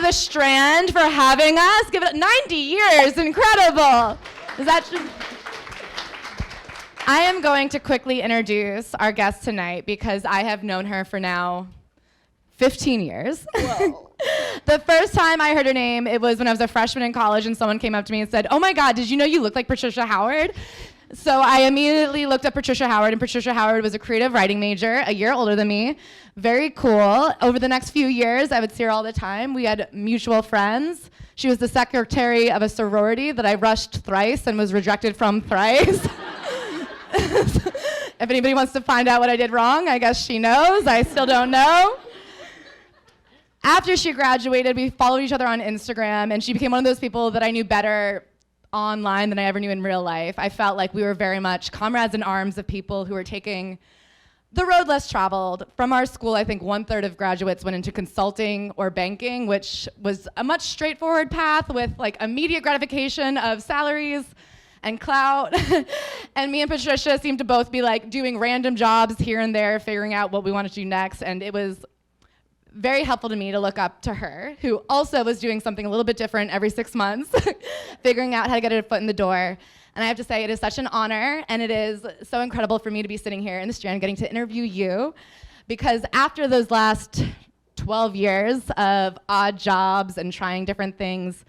the Strand for having us. Give it 90 years, incredible. Is that just... I am going to quickly introduce our guest tonight because I have known her for now 15 years. Whoa. The first time I heard her name, it was when I was a freshman in college and someone came up to me and said, "Oh my God, did you know you look like Patricia Howard?" So I immediately looked up Patricia Howard, and Patricia Howard was a creative writing major, a year older than me. Very cool. Over the next few years, I would see her all the time. We had mutual friends. She was the secretary of a sorority that I rushed thrice and was rejected from thrice. If anybody wants to find out what I did wrong, I guess she knows. I still don't know. After she graduated, we followed each other on Instagram, and she became one of those people that I knew better online than I ever knew in real life. I felt like we were very much comrades in arms of people who were taking the road less traveled. From our school, I think 1/3 of graduates went into consulting or banking, which was a much straightforward path with like immediate gratification of salaries and clout. And me and Patricia seemed to both be like doing random jobs here and there, figuring out what we wanted to do next. And it was very helpful to me to look up to her, who also was doing something a little bit different every 6 months, figuring out how to get her foot in the door. And I have to say, it is such an honor, and it is so incredible for me to be sitting here in the Strand getting to interview you, because after those last 12 years of odd jobs and trying different things,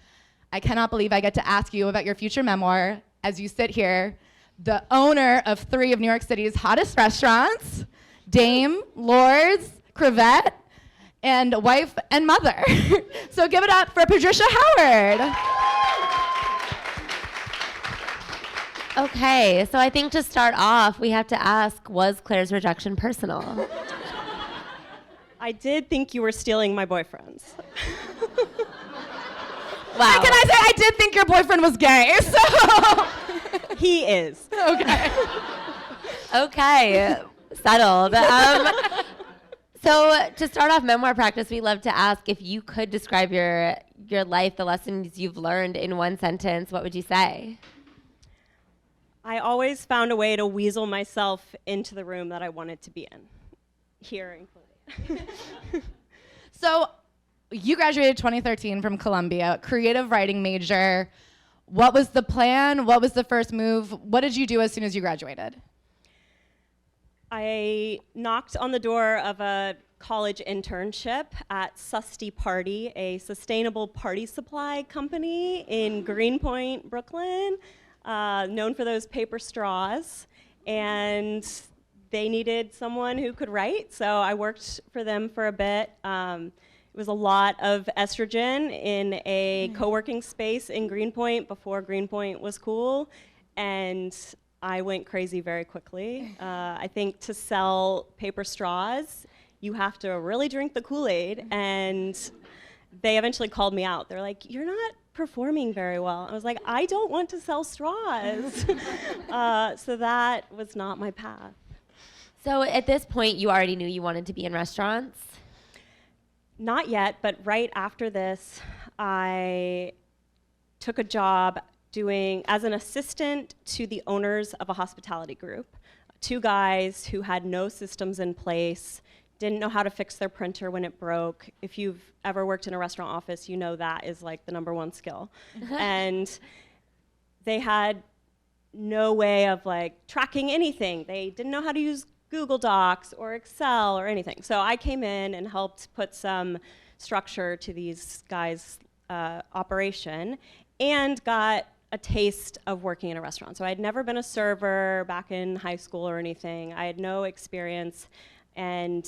I cannot believe I get to ask you about your future memoir as you sit here, the owner of 3 of New York City's hottest restaurants, Dame, Lords, Crevette, and wife and mother. So give it up for Patricia Howard. Okay, so I think to start off, we have to ask, was Claire's rejection personal? I did think you were stealing my boyfriends. Wow. Can I say I did think your boyfriend was gay, so. He is. Okay. Okay, settled. So to start off Memoir Practice, we love to ask if you could describe your life, the lessons you've learned in one sentence, what would you say? I always found a way to weasel myself into the room that I wanted to be in, here included. So you graduated 2013 from Columbia, creative writing major. What was the plan? What was the first move? What did you do as soon as you graduated? I knocked on the door of a college internship at Susty Party, a sustainable party supply company in Greenpoint, Brooklyn, known for those paper straws. And they needed someone who could write, so I worked for them for a bit. It was a lot of estrogen in a co-working space in Greenpoint before Greenpoint was cool. And I went crazy very quickly. I think to sell paper straws, you have to really drink the Kool-Aid, and they eventually called me out. They're like, "You're not performing very well." I was like, "I don't want to sell straws." So that was not my path. So at this point, you already knew you wanted to be in restaurants? Not yet, but right after this, I took a job doing as an assistant to the owners of a hospitality group. 2 guys who had no systems in place, didn't know how to fix their printer when it broke. If you've ever worked in a restaurant office, you know that is like the #1 skill. And they had no way of like tracking anything. They didn't know how to use Google Docs or Excel or anything. So I came in and helped put some structure to these guys' operation and got a taste of working in a restaurant. So I had never been a server back in high school or anything. I had no experience, and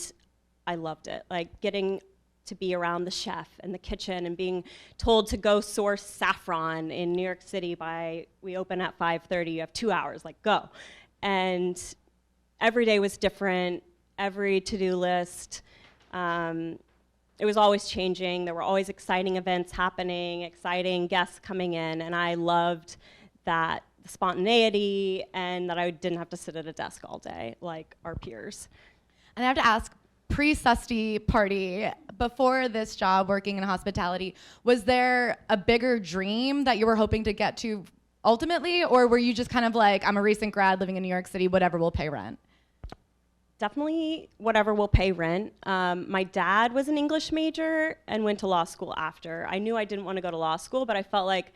I loved it. Like getting to be around the chef and the kitchen and being told to go source saffron in New York City we open at 5:30, you have 2 hours, like go. And every day was different, every to-do list. It was always changing. There were always exciting events happening, exciting guests coming in, and I loved that spontaneity and that I didn't have to sit at a desk all day like our peers. And I have to ask, pre-Susty Party, before this job working in hospitality, was there a bigger dream that you were hoping to get to ultimately, or were you just kind of like, I'm a recent grad living in New York City, whatever will pay rent? definitely whatever will pay rent. My dad was an English major and went to law school after. I knew I didn't want to go to law school, but I felt like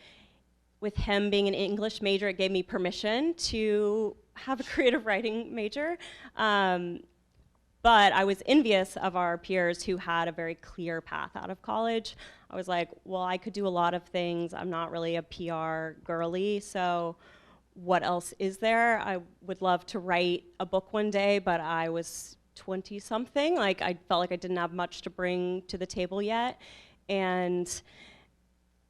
with him being an English major, it gave me permission to have a creative writing major. But I was envious of our peers who had a very clear path out of college. I was like, well, I could do a lot of things. I'm not really a PR girly, so what else is there? I would love to write a book one day, but I was 20-something. Like, I felt like I didn't have much to bring to the table yet. And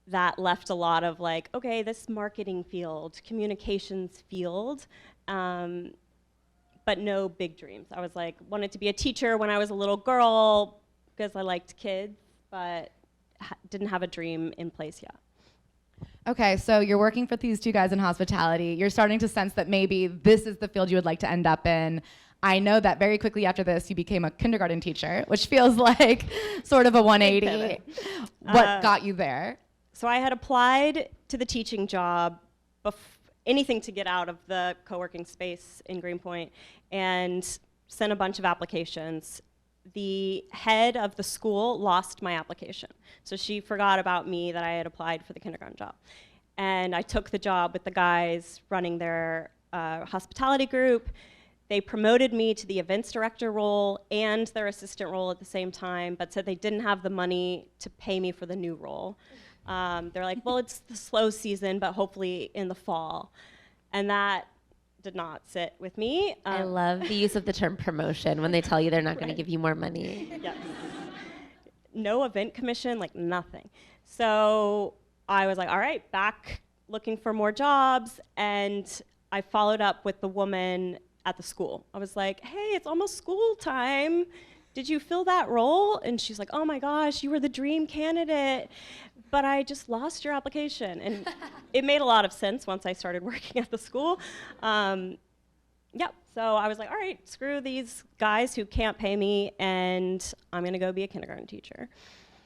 that left a lot of like, okay, this marketing field, communications field, but no big dreams. I was like, wanted to be a teacher when I was a little girl because I liked kids, but didn't have a dream in place yet. Okay, so you're working for these two guys in hospitality. You're starting to sense that maybe this is the field you would like to end up in. I know that very quickly after this, you became a kindergarten teacher, which feels like sort of a 180. What got you there? So I had applied to the teaching job, anything to get out of the co-working space in Greenpoint, and sent a bunch of applications. The head of the school lost my application. So she forgot about me, that I had applied for the kindergarten job. And I took the job with the guys running their hospitality group. They promoted me to the events director role and their assistant role at the same time, but said they didn't have the money to pay me for the new role. They're like, well, it's the slow season, but hopefully in the fall. And that did not sit with me. I love the use of the term promotion when they tell you they're not going to give you more money. Yes. No event commission, like nothing. So I was like, all right, back looking for more jobs. And I followed up with the woman at the school. I was like, hey, it's almost school time. Did you fill that role? And she's like, oh my gosh, you were the dream candidate, but I just lost your application. And it made a lot of sense once I started working at the school. Yep, so I was like, all right, screw these guys who can't pay me, and I'm gonna go be a kindergarten teacher.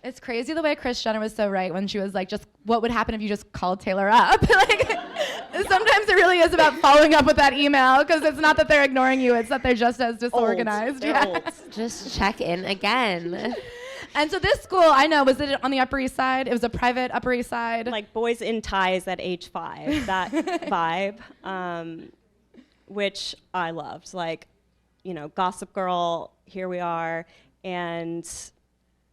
It's crazy the way Kris Jenner was so right when she was like, just what would happen if you just called Taylor up? Like, sometimes it really is about following up with that email, because it's not that they're ignoring you, it's that they're just as disorganized. They're old. Just check in again. And so this school, I know, was it on the Upper East Side? It was a private Upper East Side? Like boys in ties at age 5, that vibe, which I loved. Like, you know, Gossip Girl, here we are, and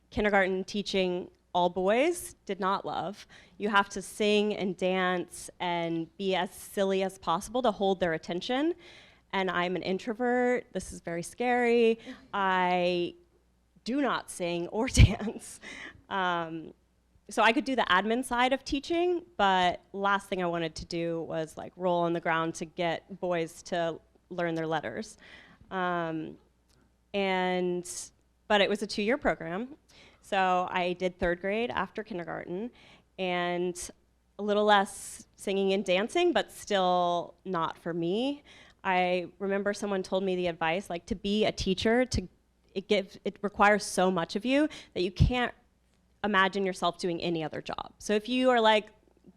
kindergarten teaching all boys, did not love. You have to sing and dance and be as silly as possible to hold their attention. And I'm an introvert. This is very scary. I do not sing or dance. So I could do the admin side of teaching, but last thing I wanted to do was like roll on the ground to get boys to learn their letters. But it was a 2-year program. So I did 3rd grade after kindergarten, and a little less singing and dancing, but still not for me. I remember someone told me the advice, like, to be a teacher, it requires so much of you that you can't imagine yourself doing any other job. So if you are like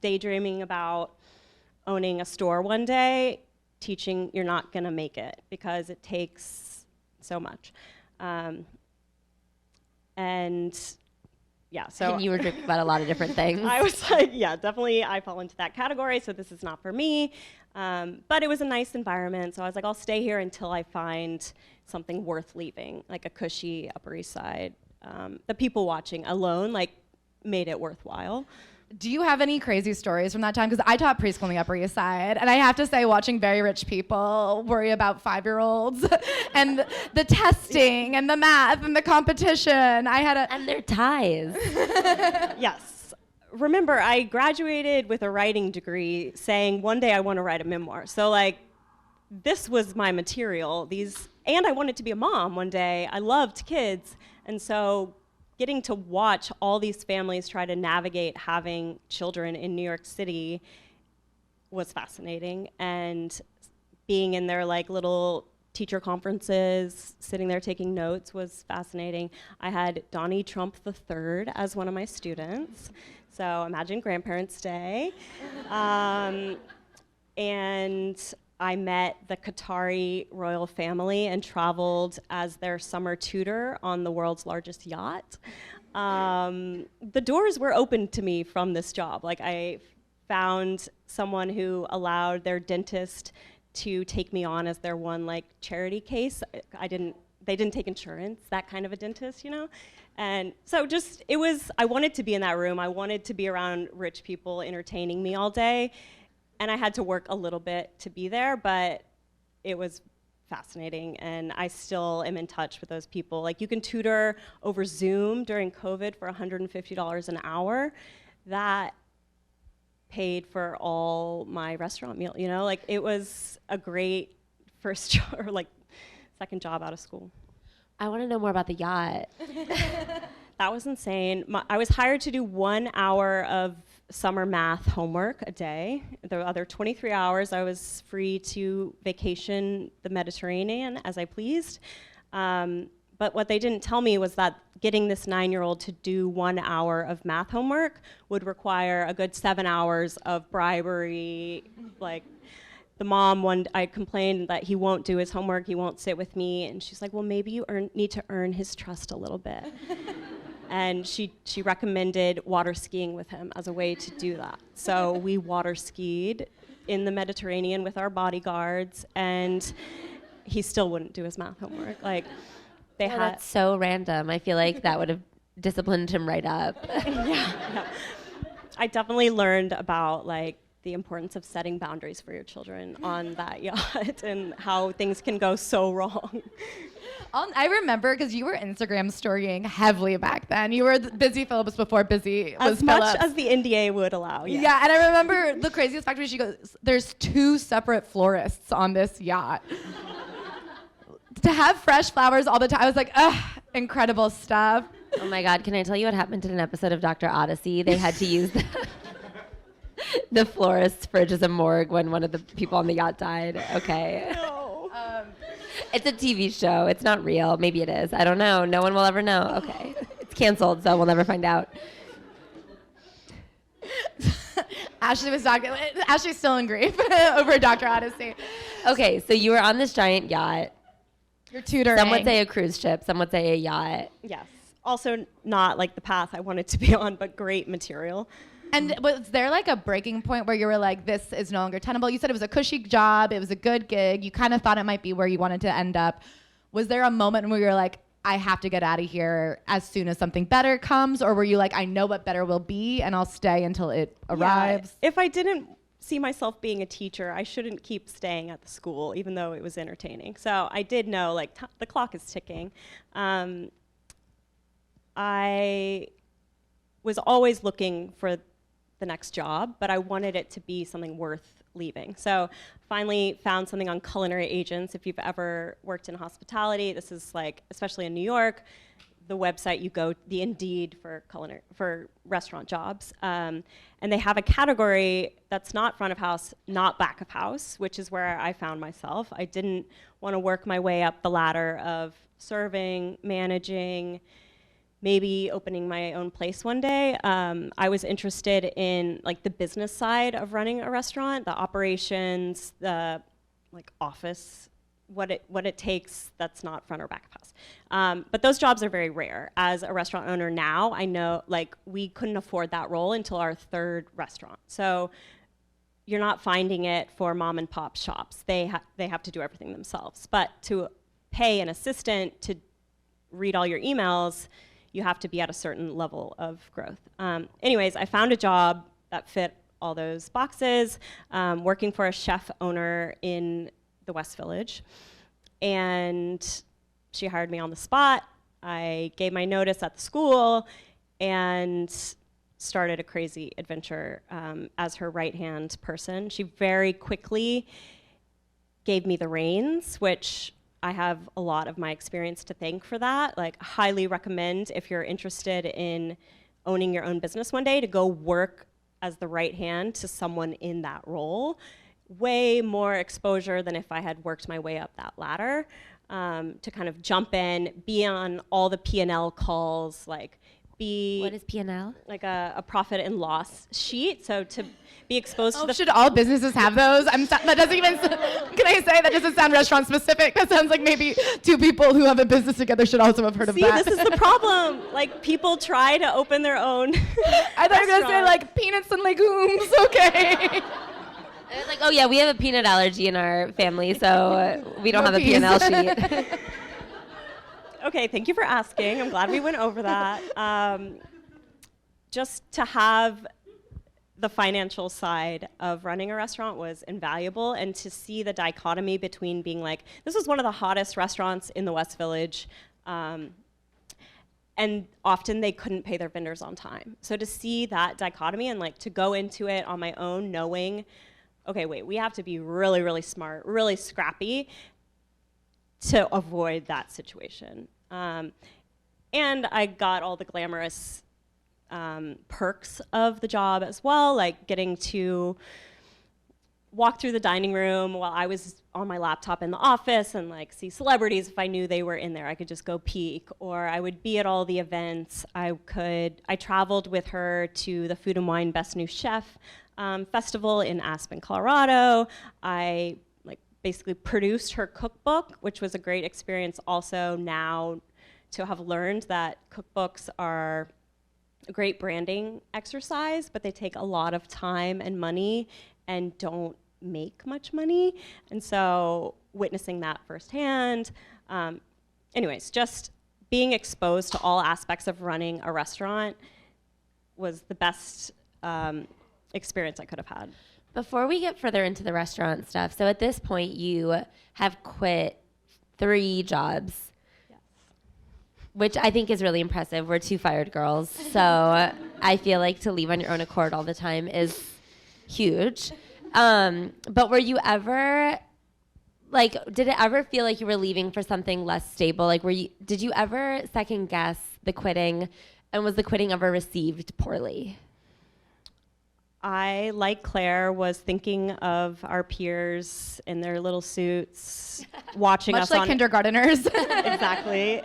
daydreaming about owning a store one day, teaching, you're not gonna make it because it takes so much. And yeah, so. And you were dreaming about a lot of different things. I was like, yeah, definitely I fall into that category, so this is not for me. But it was a nice environment, so I was like, I'll stay here until I find something worth leaving, like a cushy Upper East Side. The people watching alone, like, made it worthwhile. Do you have any crazy stories from that time? Because I taught preschool on the Upper East Side, and I have to say, watching very rich people worry about 5-year-olds and the testing and the math and the competition. And their ties. Yes. Remember, I graduated with a writing degree saying one day I want to write a memoir. So, like, this was my material. And I wanted to be a mom one day. I loved kids. And so getting to watch all these families try to navigate having children in New York City was fascinating. And being in their like little teacher conferences, sitting there taking notes was fascinating. I had Donnie Trump III as one of my students. So imagine Grandparents' Day. And I met the Qatari royal family and traveled as their summer tutor on the world's largest yacht. The doors were open to me from this job. Like, I found someone who allowed their dentist to take me on as their one like charity case. They didn't take insurance, that kind of a dentist, you know? And so I wanted to be in that room. I wanted to be around rich people entertaining me all day. And I had to work a little bit to be there, but it was fascinating. And I still am in touch with those people. Like, you can tutor over Zoom during COVID for $150 an hour. That paid for all my restaurant meal, you know? Like, it was a great first job, or like second job out of school. I want to know more about the yacht. That was insane. I was hired to do 1 hour of summer math homework a day. The other 23 hours, I was free to vacation the Mediterranean as I pleased. But what they didn't tell me was that getting this 9-year-old to do 1 hour of math homework would require a good 7 hours of bribery. Like, the mom, I complained that he won't do his homework, he won't sit with me, and she's like, well, maybe you need to earn his trust a little bit. And she recommended water skiing with him as a way to do that. So we water skied in the Mediterranean with our bodyguards, and he still wouldn't do his math homework. Like, that's so random. I feel like that would have disciplined him right up. Yeah. I definitely learned about like the importance of setting boundaries for your children on that yacht and how things can go so wrong. I remember because you were Instagram storying heavily back then. You were Busy Phillips before Busy was as much Phillips. as the NDA would allow. Yeah. Yeah, and I remember the craziest fact was she goes, "There's 2 separate florists on this yacht." To have fresh flowers all the time, I was like, ugh, incredible stuff. Oh my God, can I tell you what happened in an episode of Dr. Odyssey? They had to use the florist's fridge as a morgue when one of the people on the yacht died. Okay. No. It's a TV show. It's not real. Maybe it is. I don't know. No one will ever know. Okay. It's canceled, so we'll never find out. Ashley's still in grief over Dr. Odyssey. Okay, so you were on this giant yacht. You're tutoring. Some would say a cruise ship. Some would say a yacht. Yes. Also not like the path I wanted to be on, but great material. And was there like a breaking point where you were like, this is no longer tenable? You said it was a cushy job. It was a good gig. You kind of thought it might be where you wanted to end up. Was there a moment where you were like, I have to get out of here as soon as something better comes? Or were you like, I know what better will be and I'll stay until it arrives? If I didn't see myself being a teacher, I shouldn't keep staying at the school, even though it was entertaining. So I did know, like, the clock is ticking. I was always looking for the next job, but I wanted it to be something worth leaving. So finally found something on Culinary Agents. If you've ever worked in hospitality, this is like, especially in New York, the website you go, the Indeed for restaurant jobs. And they have a category that's not front of house, not back of house, which is where I found myself. I didn't want to work my way up the ladder of serving, managing, maybe opening my own place one day. I was interested in like the business side of running a restaurant, the operations, the like office, what it takes that's not front or back of house. But those jobs are very rare. As a restaurant owner now, I know like we couldn't afford that role until our 3rd restaurant. So you're not finding it for mom and pop shops. They have to do everything themselves. But to pay an assistant to read all your emails, you have to be at a certain level of growth. Anyways, I found a job that fit all those boxes, working for a chef owner in the West Village. And she hired me on the spot. I gave my notice at the school and started a crazy adventure as her right-hand person. She very quickly gave me the reins, which I have a lot of my experience to thank for that. Like, highly recommend if you're interested in owning your own business one day to go work as the right hand to someone in that role. Way more exposure than if I had worked my way up that ladder. To kind of jump in, be on all the P&L calls, like be What is P&L? like a profit and loss sheet. So to be exposed to the Should all businesses have those? That doesn't even, can I say, that doesn't sound restaurant specific. That sounds like maybe two people who have a business together should also have heard of that. See, this is the problem. Like, people try to open their own I thought you were going to say, like, peanuts and legumes. Okay. I was like, oh yeah, we have a peanut allergy in our family, so we don't No have a peas. P&L sheet. Okay, thank you for asking. I'm glad we went over that. Just to have the financial side of running a restaurant was invaluable, and to see the dichotomy between being like, this was one of the hottest restaurants in the West Village, and often they couldn't pay their vendors on time. So to see that dichotomy and like to go into it on my own knowing, okay, wait, we have to be really, really smart, really scrappy to avoid that situation. And I got all the glamorous perks of the job as well, like getting to walk through the dining room while I was on my laptop in the office and like see celebrities if I knew they were in there. I could just go peek, or I would be at all the events. I traveled with her to the Food and Wine Best New Chef festival in Aspen, Colorado. I basically produced her cookbook, which was a great experience also now to have learned that cookbooks are a great branding exercise, but they take a lot of time and money and don't make much money. And so witnessing that firsthand, anyways, just being exposed to all aspects of running a restaurant was the best experience I could have had. Before we get further into the restaurant stuff, so at this point you have quit 3 jobs, Yes. which I think is really impressive. We're 2 fired girls, so I feel like to leave on your own accord all the time is huge. But were you ever, did it ever feel like you were leaving for something less stable? Did you ever second guess the quitting, and was the quitting ever received poorly? I, like Claire, was thinking of our peers in their little suits, watching Much us like on kindergarteners. exactly,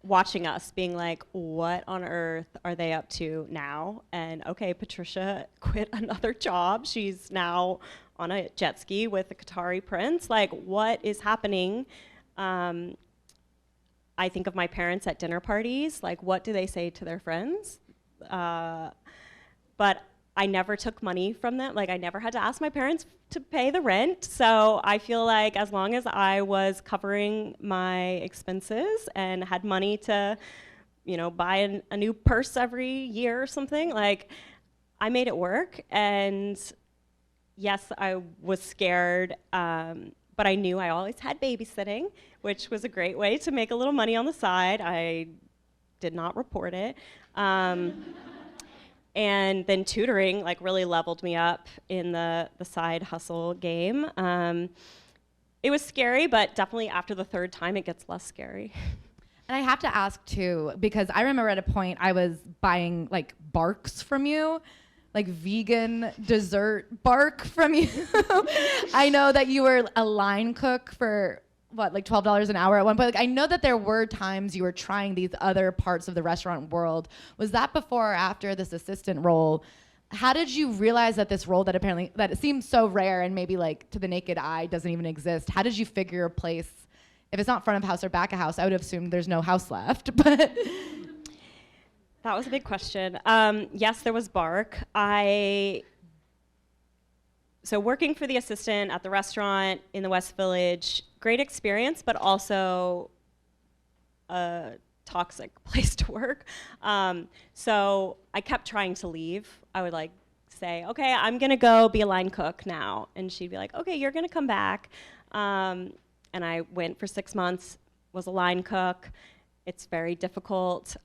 watching us, being like, "What on earth are they up to now?" And okay, Patricia quit another job. She's now on a jet ski with a Qatari prince. Like, what is happening? I think of my parents at dinner parties. Like, what do they say to their friends? But I never took money from them. Like, I never had to ask my parents to pay the rent. So I feel like as long as I was covering my expenses and had money to, buy a new purse every year or something, like, I made it work. And yes, I was scared, but I knew I always had babysitting, which was a great way to make a little money on the side. I did not report it. And then tutoring really leveled me up in the side hustle game. It was scary, but definitely after the 3rd time, it gets less scary. And I have to ask too, because I remember at a point I was buying barks from you, vegan dessert bark from you. I know that you were a line cook for $12 an hour at one point. I know that there were times you were trying these other parts of the restaurant world. Was that before or after this assistant role? How did you realize that this role that it seems so rare and maybe to the naked eye doesn't even exist? How did you figure your place? If it's not front of house or back of house, I would have assumed there's no house left, but. That was a big question. Yes, there was bark. So working for the assistant at the restaurant in the West Village, great experience, but also a toxic place to work. So I kept trying to leave. I would say, okay, I'm gonna go be a line cook now. And she'd be like, okay, you're gonna come back. And I went for 6 months, was a line cook. It's very difficult.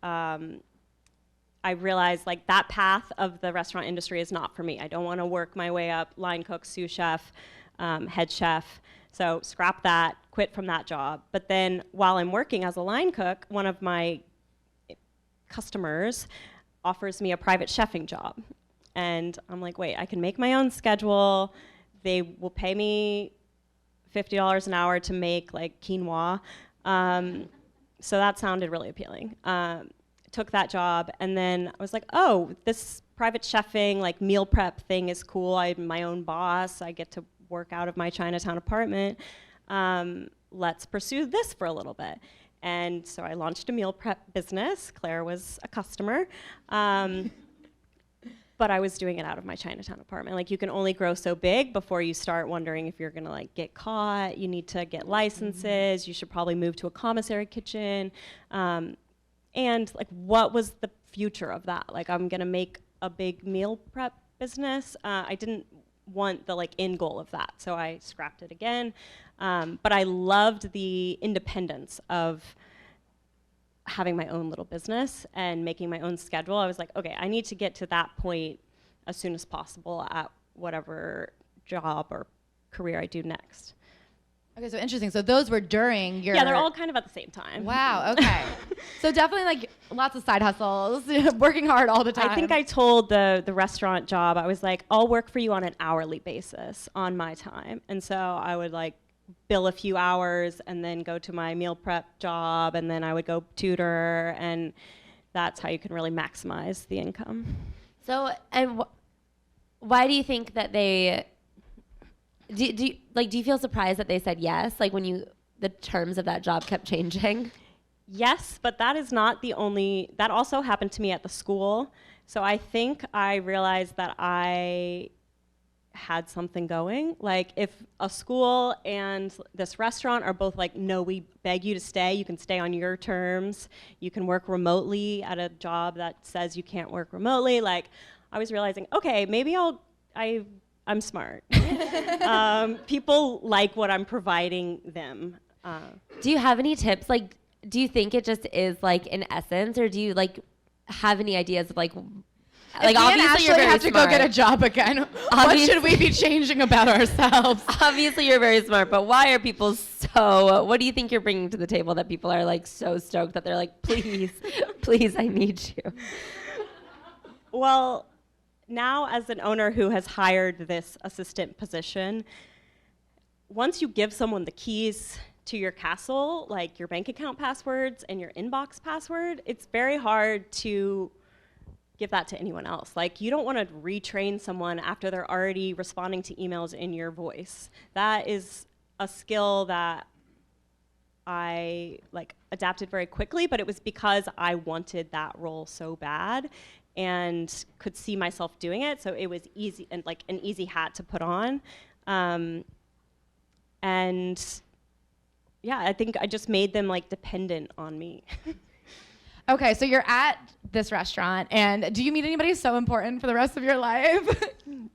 I realized that path of the restaurant industry is not for me. I don't want to work my way up, line cook, sous chef, head chef. So scrap that, quit from that job. But then while I'm working as a line cook, one of my customers offers me a private chefing job. And I'm like, wait, I can make my own schedule. They will pay me $50 an hour to make quinoa. So that sounded really appealing. took that job, and then I was like, oh, this private chefing, like meal prep thing is cool. I'm my own boss. I get to work out of my Chinatown apartment. Let's pursue this for a little bit. And so I launched a meal prep business. Claire was a customer. But I was doing it out of my Chinatown apartment. Like, you can only grow so big before you start wondering if you're gonna like get caught. You need to get licenses. You should probably move to a commissary kitchen. And like, what was the future of that? Like, I'm gonna make a big meal prep business. I didn't want the like end goal of that, so I scrapped it again. But I loved the independence of having my own little business and making my own schedule. I was like, okay, I need to get to that point as soon as possible at whatever job or career I do next. Okay, so interesting. So those were during your... Yeah, they're all kind of at the same time. Wow, okay. So definitely like lots of side hustles, working hard all the time. I think I told the restaurant job, I was like, I'll work for you on an hourly basis on my time. And so I would like bill a few hours and then go to my meal prep job, and then I would go tutor, and that's how you can really maximize the income. So, and why do you think that they... Do you feel surprised that they said yes? Like, when the terms of that job kept changing? Yes, but that is not the only, that also happened to me at the school. So I think I realized that I had something going. Like, if a school and this restaurant are both like, no, we beg you to stay, you can stay on your terms, you can work remotely at a job that says you can't work remotely. Like, I was realizing, okay, maybe I'm smart. People like what I'm providing them. Do you have any tips? Like, do you think it just is like in essence, or do you like have any ideas of like obviously you're very have to smart. Go get a job again. What should we be changing about ourselves? Obviously you're very smart, but why are people so? What do you think you're bringing to the table that people are like so stoked that they're like, please, please, I need you? Well, now, as an owner who has hired this assistant position, once you give someone the keys to your castle, like your bank account passwords and your inbox password, it's very hard to give that to anyone else. Like, you don't want to retrain someone after they're already responding to emails in your voice. That is a skill that I like adapted very quickly, but it was because I wanted that role so bad and could see myself doing it, so it was easy and like an easy hat to put on. And yeah, I think I just made them like dependent on me. Okay, so you're at this restaurant, and do you meet anybody so important for the rest of your life?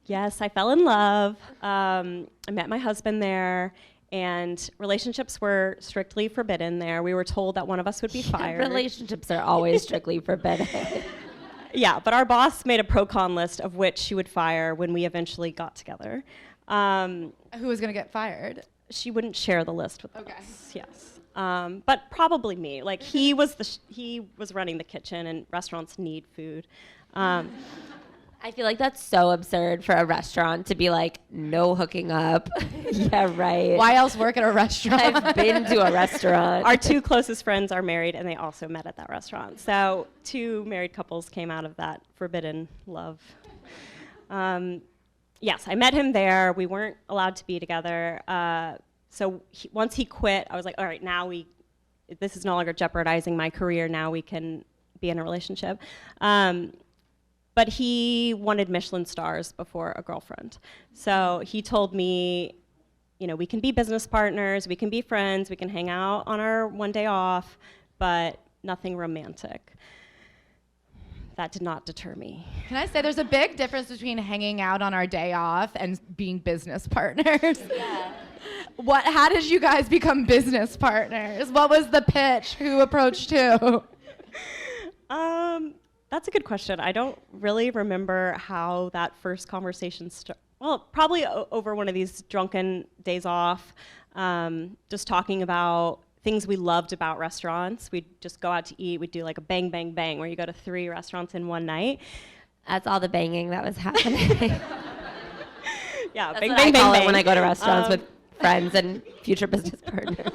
Yes, I fell in love. I met my husband there, and relationships were strictly forbidden there. We were told that one of us would be fired. Relationships are always strictly forbidden. Yeah, but our boss made a pro-con list of which she would fire when we eventually got together. Who was gonna get fired? She wouldn't share the list with Okay. us. Yes, but probably me. Like, he was running the kitchen, and restaurants need food. I feel like that's so absurd for a restaurant to be like, no hooking up. Yeah, right. Why else work at a restaurant? I've been to a restaurant. Our two closest friends are married, and they also met at that restaurant. So 2 married couples came out of that forbidden love. Yes, I met him there. We weren't allowed to be together. So once he quit, I was like, all right, now this is no longer jeopardizing my career. Now we can be in a relationship. But he wanted Michelin stars before a girlfriend. So he told me, we can be business partners, we can be friends, we can hang out on our one day off, but nothing romantic. That did not deter me. Can I say there's a big difference between hanging out on our day off and being business partners? Yeah. How did you guys become business partners? What was the pitch? Who approached who? That's a good question. I don't really remember how that first conversation started. Well, probably over one of these drunken days off, just talking about things we loved about restaurants. We'd just go out to eat. We'd do like a bang, bang, bang, where you go to 3 restaurants in one night. That's all the banging that was happening. Yeah, That's bang, what bang, I bang, call bang. it when I go to restaurants with friends and future business partners.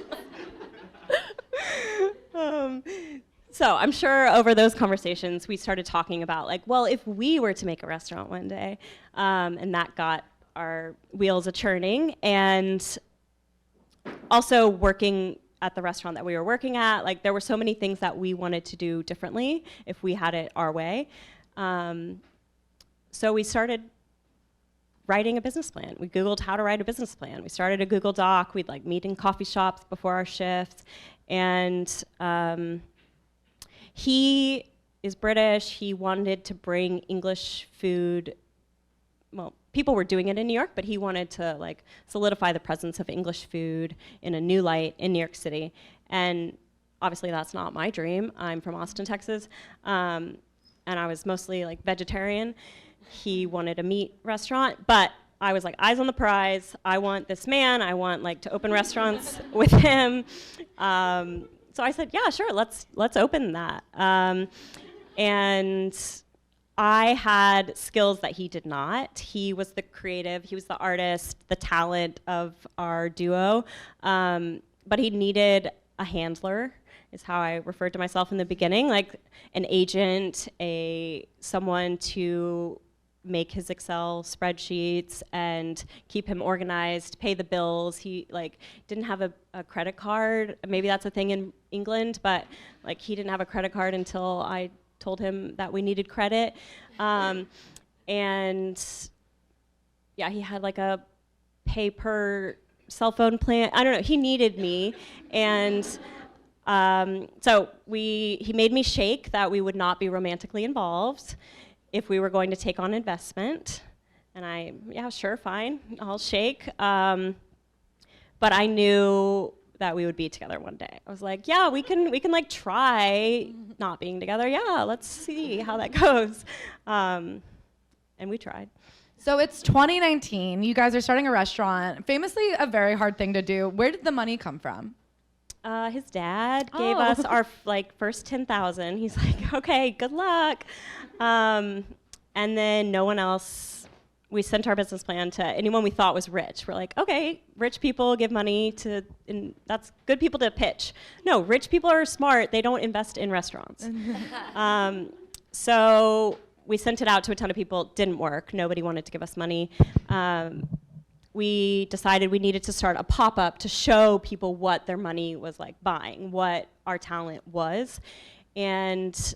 So I'm sure over those conversations, we started talking about like, well, if we were to make a restaurant one day, and that got our wheels a-churning. And also working at the restaurant that we were working at, like there were so many things that we wanted to do differently if we had it our way. So we started writing a business plan. We Googled how to write a business plan. We started a Google Doc. We'd like meet in coffee shops before our shifts. And he is British. He wanted to bring English food. Well, people were doing it in New York, but he wanted to like solidify the presence of English food in a new light in New York City. And obviously that's not my dream. I'm from Austin, Texas. And I was mostly like vegetarian. He wanted a meat restaurant, but I was like, eyes on the prize. I want this man. I want like to open restaurants with him. So I said, yeah, sure, let's open that. And I had skills that he did not. He was the creative, he was the artist, the talent of our duo, but he needed a handler, is how I referred to myself in the beginning, like an agent, someone to make his Excel spreadsheets and keep him organized, pay the bills. He like didn't have a credit card. Maybe that's a thing in England, but like he didn't have a credit card until I told him that we needed credit. And yeah, he had like a pay per cell phone plan. I don't know, he needed me. And so he made me shake that we would not be romantically involved if we were going to take on investment. And yeah, sure, fine, I'll shake. But I knew that we would be together one day. I was like, yeah, we can like try not being together. Yeah, let's see how that goes. And we tried. So it's 2019. You guys are starting a restaurant. Famously, a very hard thing to do. Where did the money come from? His dad gave us our first 10,000. He's like, okay, good luck. And then no one else. We sent our business plan to anyone we thought was rich. We're like, okay, rich people give money to, and that's good people to pitch. No, rich people are smart. They don't invest in restaurants. So we sent it out to a ton of people. Didn't work. Nobody wanted to give us money. We decided we needed to start a pop-up to show people what their money was like buying, what our talent was. And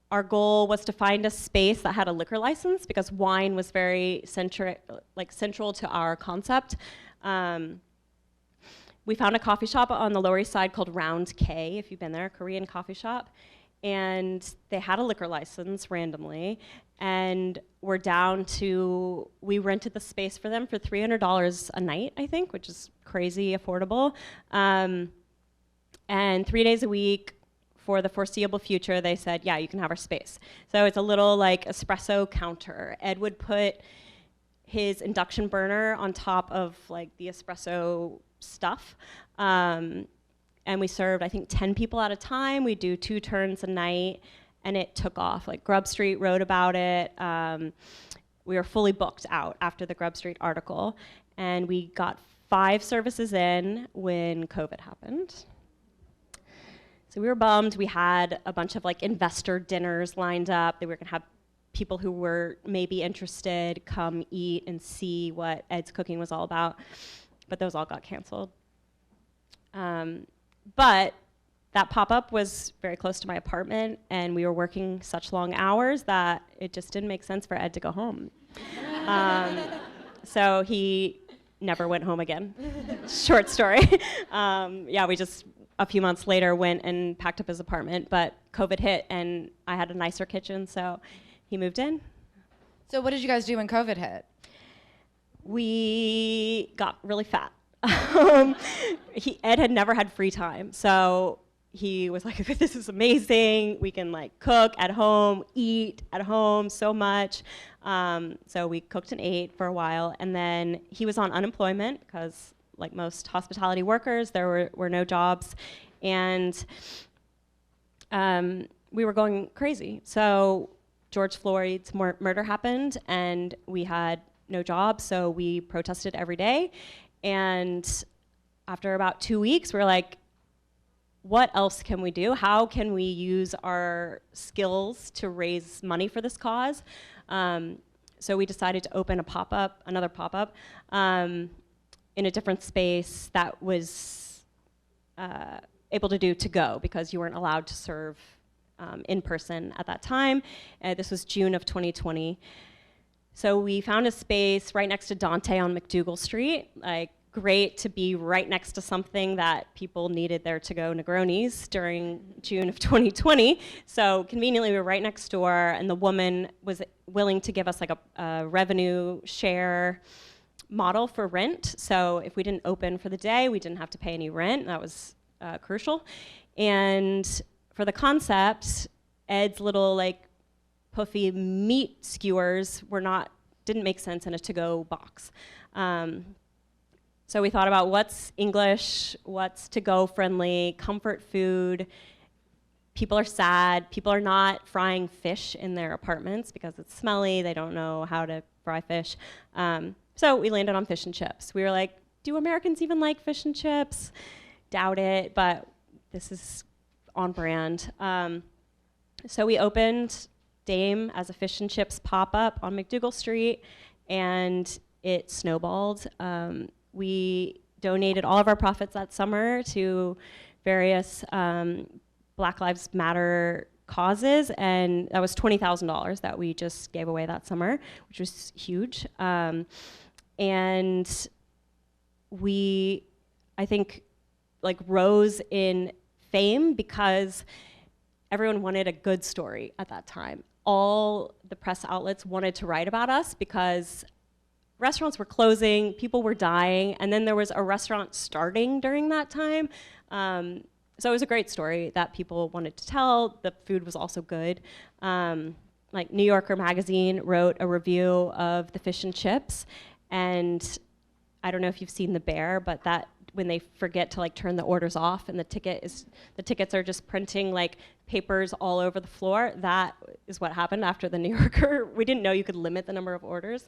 our goal was to find a space that had a liquor license because wine was very central to our concept. We found a coffee shop on the Lower East Side called Round K, if you've been there, a Korean coffee shop. And they had a liquor license randomly. And we're down to, we rented the space for them for $300 a night, I think, which is crazy affordable. And 3 days a week for the foreseeable future, they said, yeah, you can have our space. So it's a little like espresso counter. Ed would put his induction burner on top of like the espresso stuff. And we served, I think, 10 people at a time. We do 2 turns a night, and it took off. Like Grub Street wrote about it. We were fully booked out after the Grub Street article, and we got 5 services in when COVID happened. So we were bummed. We had a bunch of like investor dinners lined up. They were gonna have people who were maybe interested come eat and see what Ed's cooking was all about, but those all got canceled. But that pop-up was very close to my apartment, and we were working such long hours that it just didn't make sense for Ed to go home. So he never went home again. Short story. Yeah, we just, a few months later, went and packed up his apartment, but COVID hit, and I had a nicer kitchen, so he moved in. So what did you guys do when COVID hit? We got really fat. Ed had never had free time, so he was like, this is amazing. We can like cook at home, eat at home so much. So we cooked and ate for a while, and then he was on unemployment because like most hospitality workers, there were no jobs, and we were going crazy. So George Floyd's murder happened, and we had no job, so we protested every day. And after about 2 weeks, we're like, what else can we do? How can we use our skills to raise money for this cause? So we decided to open another pop-up, in a different space that was able to do to-go, because you weren't allowed to serve in person at that time. This was June of 2020. So we found a space right next to Dante on McDougal Street. Like, great to be right next to something that people needed their to-go Negronis during June of 2020. So conveniently, we were right next door, and the woman was willing to give us like a revenue share model for rent. So if we didn't open for the day, we didn't have to pay any rent. That was crucial. And for the concept, Ed's little like puffy meat skewers didn't make sense in a to-go box. So we thought about what's English, what's to-go friendly, comfort food. People are sad. People are not frying fish in their apartments because it's smelly. They don't know how to fry fish. So we landed on fish and chips. We were like, do Americans even like fish and chips? Doubt it, but this is on brand. So we opened Dame as a fish and chips pop-up on McDougal Street, and it snowballed. We donated all of our profits that summer to various Black Lives Matter causes, and that was $20,000 that we just gave away that summer, which was huge. And we, I think, like rose in fame because everyone wanted a good story at that time. All the press outlets wanted to write about us because restaurants were closing, people were dying, and then there was a restaurant starting during that time. So it was a great story that people wanted to tell. The food was also good. Like New Yorker magazine wrote a review of the fish and chips, and I don't know if you've seen The Bear, but that when they forget to like turn the orders off and the tickets are just printing like papers all over the floor, that is what happened after the New Yorker. We didn't know you could limit the number of orders.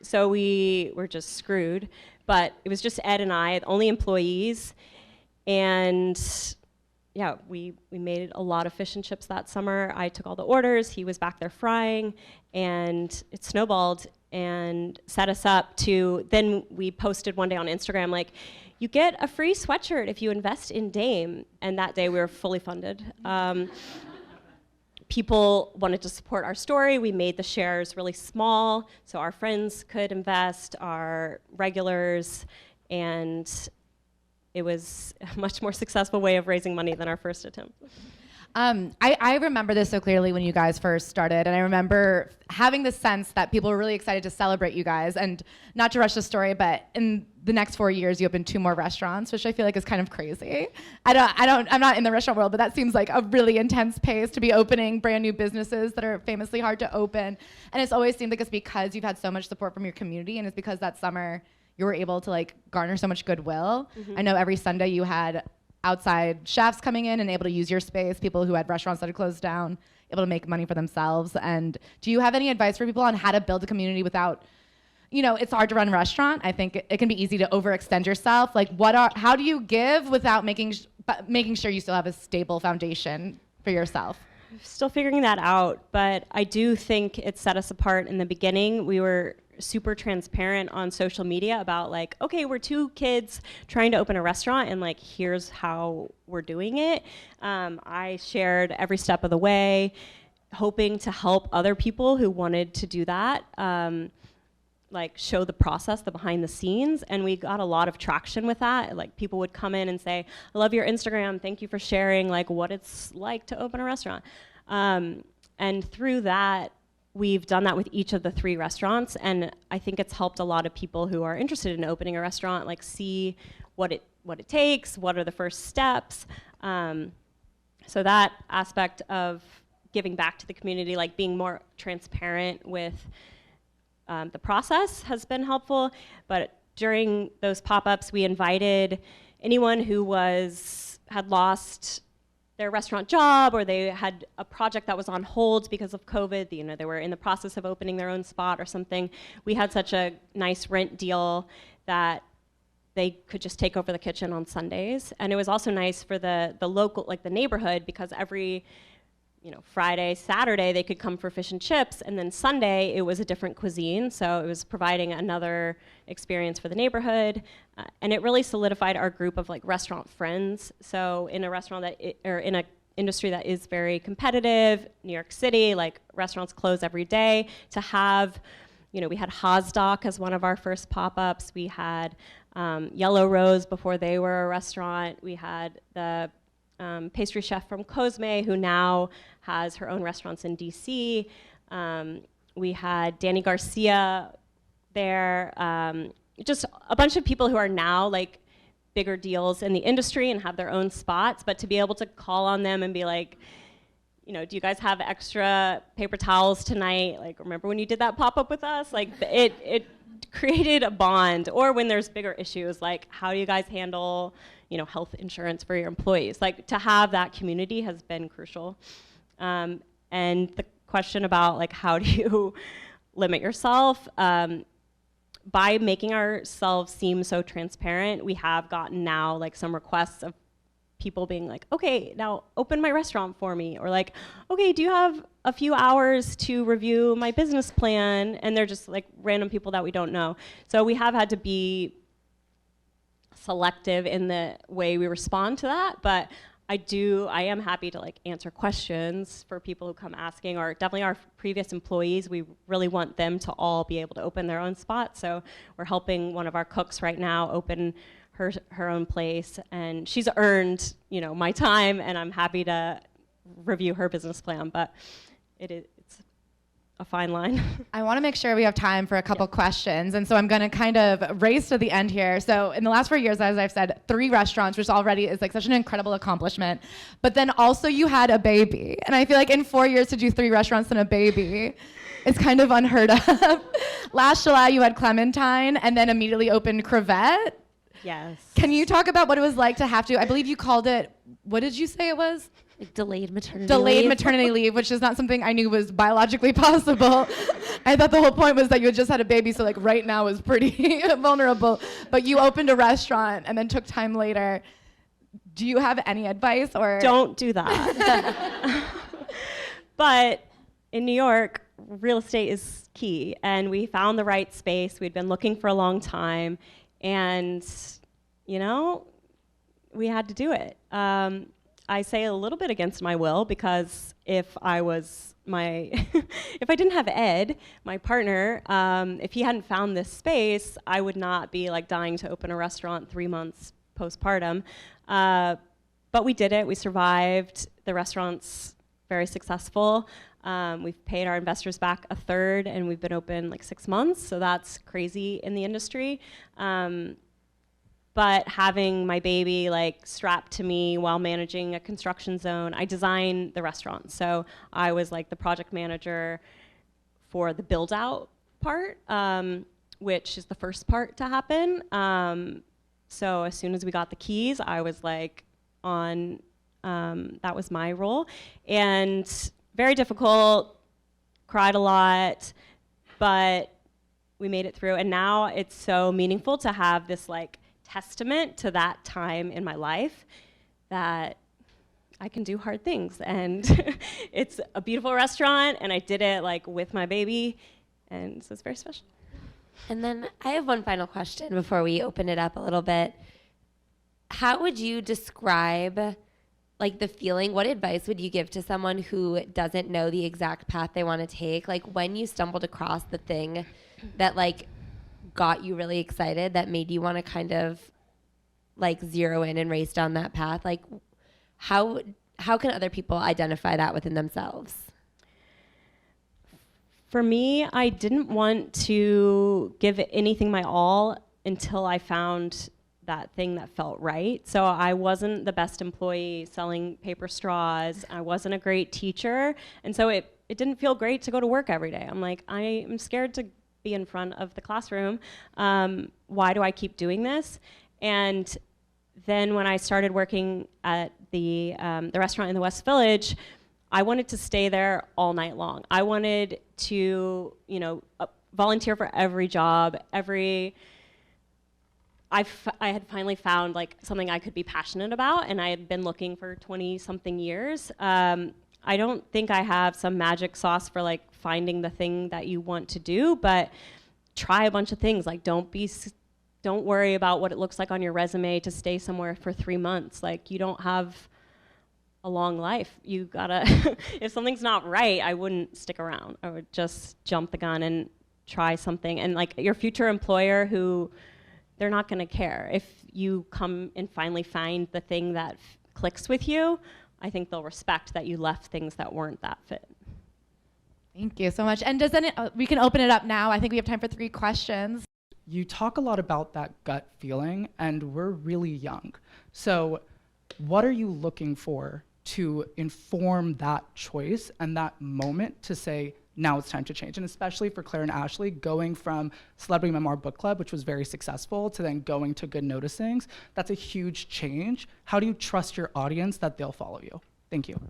So we were just screwed. But it was just Ed and I, the only employees. And yeah, we made a lot of fish and chips that summer. I took all the orders, he was back there frying, and it snowballed and set us up to, then we posted one day on Instagram, like, you get a free sweatshirt if you invest in Dame. And that day we were fully funded. People wanted to support our story. We made the shares really small so our friends could invest, our regulars, and it was a much more successful way of raising money than our first attempt. I remember this so clearly when you guys first started, and I remember having the sense that people were really excited to celebrate you guys. And not to rush the story, but in the next 4 years, you opened 2 more restaurants, which I feel like is kind of crazy. I'm not in the restaurant world, but that seems like a really intense pace to be opening brand new businesses that are famously hard to open. And it's always seemed like it's because you've had so much support from your community, and it's because that summer you were able to like garner so much goodwill. Mm-hmm. I know every Sunday you had outside chefs coming in and able to use your space, people who had restaurants that had closed down, able to make money for themselves. And do you have any advice for people on how to build a community without, it's hard to run a restaurant. I think it can be easy to overextend yourself. Like how do you give without making sure you still have a stable foundation for yourself? Still figuring that out, but I do think it set us apart in the beginning. We were super transparent on social media about like, okay, we're 2 kids trying to open a restaurant, and like, here's how we're doing it. I shared every step of the way, hoping to help other people who wanted to do that, like show the process, the behind the scenes, and we got a lot of traction with that. Like, people would come in and say, I love your Instagram, thank you for sharing like what it's like to open a restaurant. And through that, we've done that with each of the 3 restaurants, and I think it's helped a lot of people who are interested in opening a restaurant, like see what it takes, what are the first steps. So that aspect of giving back to the community, like being more transparent with the process has been helpful. But during those pop-ups, we invited anyone who had lost their restaurant job, or they had a project that was on hold because of COVID, they were in the process of opening their own spot or something. We had such a nice rent deal that they could just take over the kitchen on Sundays. And it was also nice for the local, like the neighborhood, because every Friday, Saturday, they could come for fish and chips, and then Sunday, it was a different cuisine, so it was providing another experience for the neighborhood, and it really solidified our group of like restaurant friends. So in a restaurant or in a industry that is very competitive, New York City, like restaurants close every day, to have, we had Hosdoc as one of our first pop-ups, we had Yellow Rose before they were a restaurant, we had the pastry chef from Cosme, who now has her own restaurants in DC. We had Danny Garcia there. Just a bunch of people who are now like bigger deals in the industry and have their own spots, but to be able to call on them and be like, do you guys have extra paper towels tonight? Like, remember when you did that pop-up with us? Like, it created a bond. Or when there's bigger issues, like, how do you guys handle health insurance for your employees? Like, to have that community has been crucial. And the question about like, how do you limit yourself? By making ourselves seem so transparent, we have gotten now like some requests of people being like, okay, now open my restaurant for me. Or like, okay, do you have a few hours to review my business plan? And they're just like random people that we don't know. So we have had to be selective in the way we respond to that, but I am happy to like answer questions for people who come asking, or definitely our previous employees. We really want them to all be able to open their own spot. So we're helping one of our cooks right now open her own place, and she's earned my time, and I'm happy to review her business plan, but it's a fine line. I want to make sure we have time for a couple questions, and so I'm going to kind of race to the end here. So in the last 4 years, as I've said, 3 restaurants, which already is like such an incredible accomplishment, but then also you had a baby, and I feel like in 4 years to do 3 restaurants and a baby is kind of unheard of. Last July you had Clementine, and then immediately opened Crevette. Yes. Can you talk about what it was like to have to, I believe you called it, what did you say it was? Like delayed maternity leave, which is not something I knew was biologically possible. I thought the whole point was that you had just had a baby, so like right now is pretty vulnerable. But you opened a restaurant and then took time later. Do you have any advice, or? Don't do that. But in New York, real estate is key, and we found the right space. We'd been looking for a long time, and we had to do it. I say a little bit against my will, because if I didn't have Ed, my partner, if he hadn't found this space, I would not be like dying to open a restaurant 3 months postpartum. But we did it. We survived. The restaurant's very successful. We've paid our investors back a third, and we've been open like 6 months, so that's crazy in the industry. But having my baby like strapped to me while managing a construction zone, I designed the restaurant. So I was like the project manager for the build out part, which is the first part to happen. So as soon as we got the keys, I was like on, that was my role. And very difficult, cried a lot, but we made it through. And now it's so meaningful to have this like testament to that time in my life that I can do hard things, and it's a beautiful restaurant, and I did it like with my baby, and so it's very special. And then I have one final question before we open it up a little bit. How would you describe like the feeling? What advice would you give to someone who doesn't know the exact path they want to take? Like when you stumbled across the thing that like got you really excited, that made you want to kind of like zero in and race down that path, like how can other people identify that within themselves? For me, I didn't want to give anything my all until I found that thing that felt right. So I wasn't the best employee selling paper straws. I wasn't a great teacher. And so it didn't feel great to go to work every day. I'm like, I am scared to be in front of the classroom. Why do I keep doing this? And then when I started working at the restaurant in the West Village, I wanted to stay there all night long. I wanted to, volunteer for every job, I had finally found like something I could be passionate about, and I had been looking for 20-something years. I don't think I have some magic sauce for like finding the thing that you want to do, but try a bunch of things. Like don't worry about what it looks like on your resume to stay somewhere for 3 months. Like you don't have a long life. You gotta, if something's not right, I wouldn't stick around. I would just jump the gun and try something. And like your future employer, who they're not gonna care. If you come and finally find the thing that clicks with you, I think they'll respect that you left things that weren't that fit. Thank you so much. And we can open it up now. I think we have time for 3 questions. You talk a lot about that gut feeling, and we're really young. So what are you looking for to inform that choice and that moment to say, now it's time to change? And especially for Claire and Ashley, going from Celebrity Memoir Book Club, which was very successful, to then going to Good Noticings, that's a huge change. How do you trust your audience that they'll follow you? Thank you.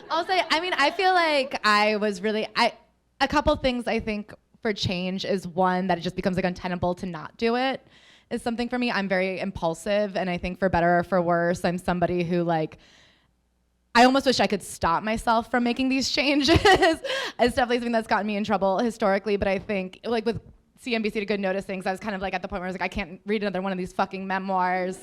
I'll say, I mean, I feel like a couple things I think for change is, one, that it just becomes like untenable to not do it is something for me. I'm very impulsive, and I think for better or for worse, I'm somebody who like, I almost wish I could stop myself from making these changes. It's definitely something that's gotten me in trouble historically, but I think like with CNBC to Good Noticings, I was kind of like at the point where I was like, I can't read another one of these fucking memoirs.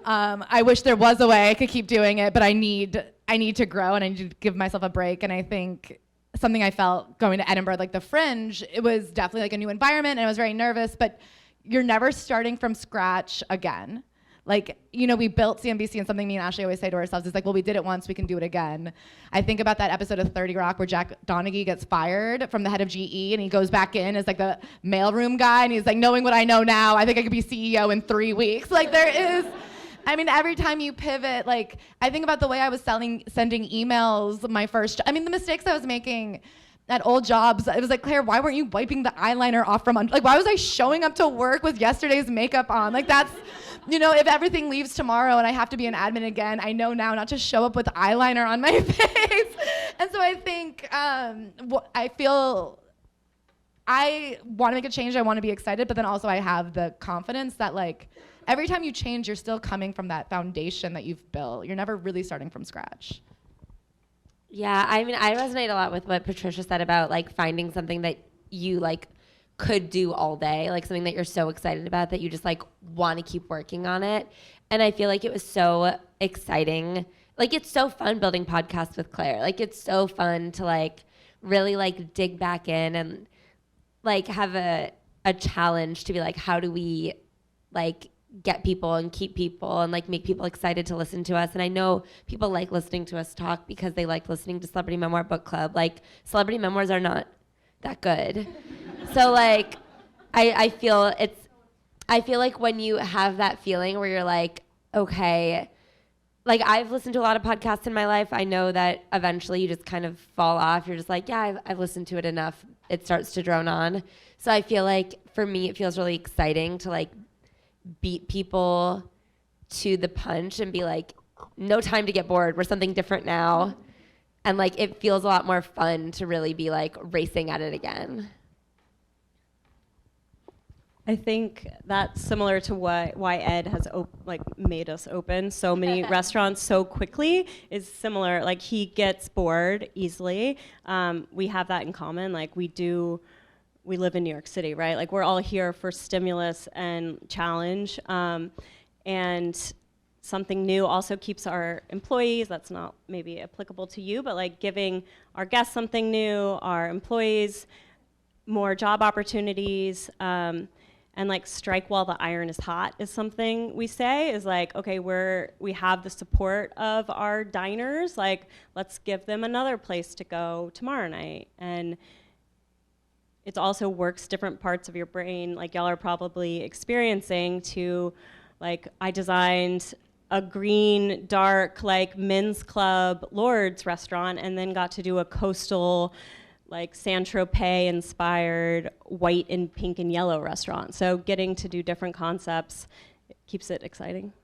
I wish there was a way I could keep doing it, but I need to grow, and I need to give myself a break. And I think something I felt going to Edinburgh, like the Fringe, it was definitely like a new environment, and I was very nervous, but you're never starting from scratch again. Like, you know, we built CNBC, and something me and Ashley always say to ourselves is like, well, we did it once, we can do it again. I think about that episode of 30 Rock where Jack Donaghy gets fired from the head of GE, and he goes back in as like the mailroom guy, and he's like, knowing what I know now, I think I could be CEO in 3 weeks. Like there is, I mean, every time you pivot, like I think about the way I was sending emails the mistakes I was making at old jobs. It was like, Claire, why weren't you wiping the eyeliner off from under, like why was I showing up to work with yesterday's makeup on? Like that's, you know, if everything leaves tomorrow and I have to be an admin again, I know now not to show up with eyeliner on my face. And so I think I feel I want to make a change. I want to be excited, but then also I have the confidence that like every time you change, you're still coming from that foundation that you've built. You're never really starting from scratch. Yeah, I mean, I resonate a lot with what Patricia said about like finding something that you like could do all day, like something that you're so excited about that you just like want to keep working on it. And I feel like it was so exciting. Like it's so fun building podcasts with Claire. Like it's so fun to like really like dig back in and like have a challenge to be like, how do we like get people and keep people and like make people excited to listen to us. And I know people like listening to us talk because they like listening to Celebrity Memoir Book Club. Like celebrity memoirs are not that good. So like I feel like when you have that feeling where you're like, okay, like I've listened to a lot of podcasts in my life. I know that eventually you just kind of fall off. You're just like, yeah, I've listened to it enough. It starts to drone on. So I feel like for me, it feels really exciting to like beat people to the punch and be like, no time to get bored. We're something different now. And like, it feels a lot more fun to really be like racing at it again. I think that's similar to why Ed has made us open so many restaurants so quickly is similar. Like he gets bored easily. We have that in common. Like we live in New York City, right? Like we're all here for stimulus and challenge. And something new also keeps our employees, that's not maybe applicable to you, but like giving our guests something new, our employees more job opportunities, and like strike while the iron is hot is something we say is like, okay, we have the support of our diners, like let's give them another place to go tomorrow night. And it also works different parts of your brain, like y'all are probably experiencing to, like I designed a green, dark, like men's club Lord's restaurant and then got to do a coastal, like Saint-Tropez inspired white and pink and yellow restaurant. So getting to do different concepts keeps it exciting.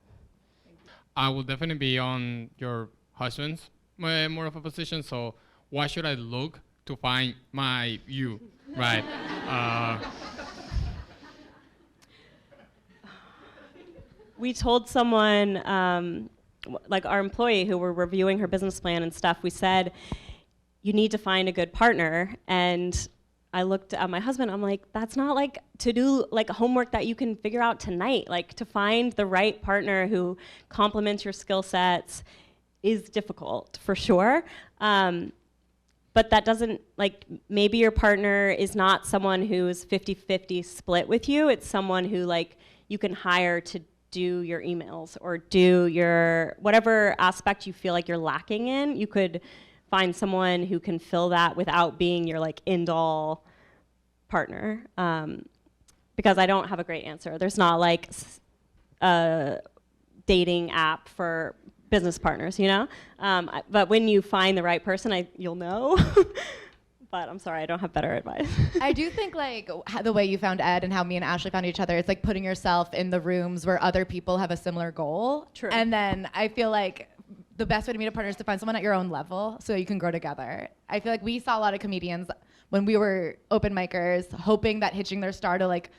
I will definitely be on your husband's more of a position. So why should I look to find my you, right? we told someone, like our employee who were reviewing her business plan and stuff, we said, you need to find a good partner. And I looked at my husband, I'm like, that's not like to do like homework that you can figure out tonight. Like to find the right partner who complements your skill sets is difficult for sure. But that doesn't, like, maybe your partner is not someone who is 50-50 split with you. It's someone who, like, you can hire to do your emails or do your, whatever aspect you feel like you're lacking in, you could find someone who can fill that without being your, like, end-all partner. Because I don't have a great answer. There's not, like, a dating app for business partners, you know? But when you find the right person, you'll know. But I'm sorry, I don't have better advice. I do think like the way you found Ed and how me and Ashley found each other, it's like putting yourself in the rooms where other people have a similar goal. True. And then I feel like the best way to meet a partner is to find someone at your own level so you can grow together. I feel like we saw a lot of comedians when we were open micers hoping that hitching their star to like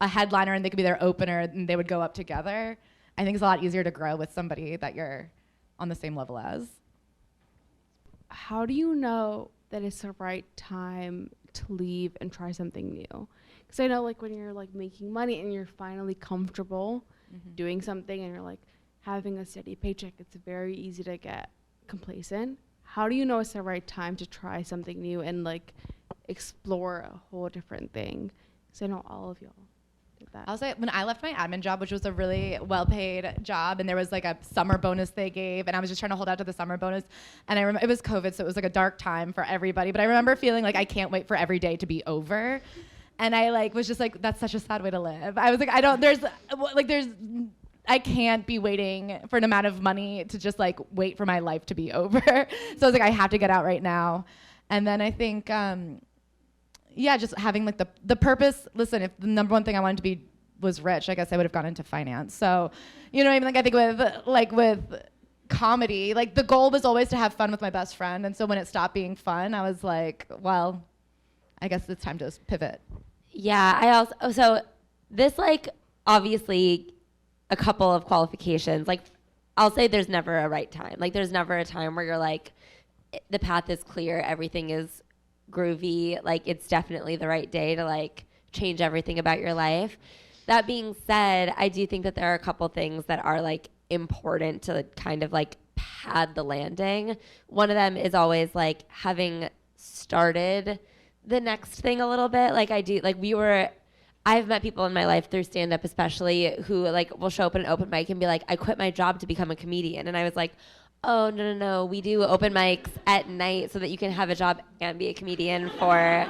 a headliner and they could be their opener and they would go up together. I think it's a lot easier to grow with somebody that you're on the same level as. How do you know that it's the right time to leave and try something new? Because I know like when you're like making money and you're finally comfortable doing something and you're like having a steady paycheck, it's very easy to get complacent. How do you know it's the right time to try something new and like explore a whole different thing? Because I know all of y'all did that. I'll say when I left my admin job, which was a really well-paid job, and there was like a summer bonus they gave, and I was just trying to hold out to the summer bonus, and I remember it was COVID, so it was like a dark time for everybody, but I remember feeling like I can't wait for every day to be over, and I like was just like, that's such a sad way to live. I was like, I can't be waiting for an amount of money to just like wait for my life to be over. So I was like, I have to get out right now. And then I think, just having like the purpose. Listen, if the number one thing I wanted to be was rich, I guess I would have gone into finance. So, you know what I mean? Like I think with comedy, like the goal was always to have fun with my best friend. And so when it stopped being fun, I was like, well, I guess it's time to pivot. Yeah, so this like obviously a couple of qualifications. Like I'll say there's never a right time. Like there's never a time where you're like, the path is clear, everything is groovy, like it's definitely the right day to like change everything about your life. That being said, I do think that there are a couple things that are like important to kind of like pad the landing. One of them is always like having started the next thing a little bit. Like I've met people in my life through stand-up especially who like will show up at an open mic and be like, I quit my job to become a comedian. And I was like, oh, no. We do open mics at night so that you can have a job and be a comedian for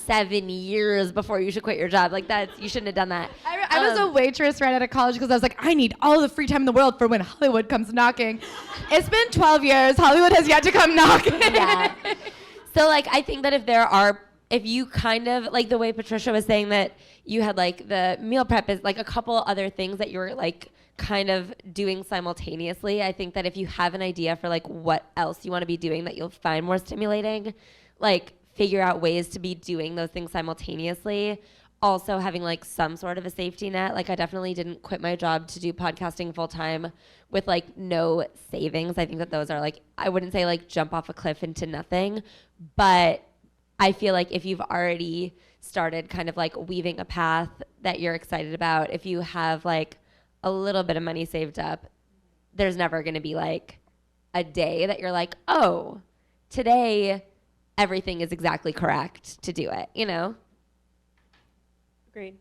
7 years before you should quit your job. Like you shouldn't have done that. I was a waitress right out of college because I was like, I need all the free time in the world for when Hollywood comes knocking. It's been 12 years. Hollywood has yet to come knocking. Yeah. So like, I think that if you kind of, like the way Patricia was saying that you had like the meal prep is like a couple other things that you were like kind of doing simultaneously. I think that if you have an idea for like what else you want to be doing that you'll find more stimulating, like figure out ways to be doing those things simultaneously. Also having like some sort of a safety net. Like I definitely didn't quit my job to do podcasting full time with like no savings. I think that those are like, I wouldn't say like jump off a cliff into nothing, but I feel like if you've already started kind of like weaving a path that you're excited about, if you have like a little bit of money saved up, there's never going to be like a day that you're like, oh, today everything is exactly correct to do it, you know? Agreed.